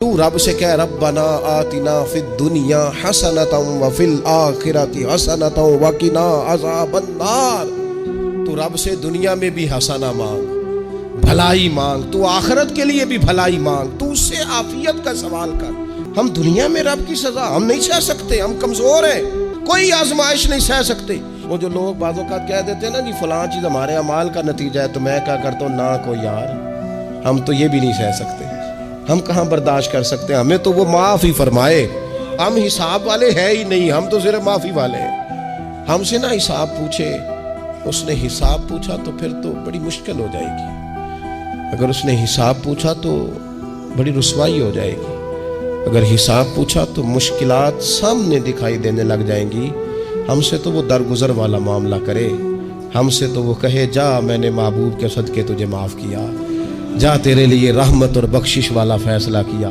تو رب سے کہہ ربنا آتنا فی الدنیا حسنۃ وفی الآخرۃ حسنۃ وقنا عذاب النار۔ تو رب سے دنیا میں بھی حسنہ مانگ، بھلائی مانگ، تو آخرت کے لیے بھی بھلائی مانگ، تو اس سے عافیت کا سوال کر۔ ہم دنیا میں رب کی سزا ہم نہیں سہ سکتے، ہم کمزور ہیں، کوئی آزمائش نہیں سہ سکتے۔ وہ جو لوگ بعض اوقات کہہ دیتے ہیں نا جی فلاں چیز ہمارے اعمال کا نتیجہ ہے، تو میں کیا کرتا ہوں، نہ کوئی یار، ہم تو یہ بھی نہیں سہ سکتے، ہم کہاں برداشت کر سکتے ہیں، ہمیں تو وہ معاف ہی فرمائے۔ ہم حساب والے ہیں ہی نہیں، ہم تو صرف معافی والے ہیں۔ ہم سے نہ حساب پوچھے، اس نے حساب پوچھا تو پھر تو بڑی مشکل ہو جائے گی۔ اگر اس نے حساب پوچھا تو بڑی رسوائی ہو جائے گی، اگر حساب پوچھا تو مشکلات سامنے دکھائی دینے لگ جائیں گی۔ ہم سے تو وہ درگزر والا معاملہ کرے، ہم سے تو وہ کہے جا میں نے محبوب کے صدقے تجھے معاف کیا، جا تیرے لیے رحمت اور بخشش والا فیصلہ کیا۔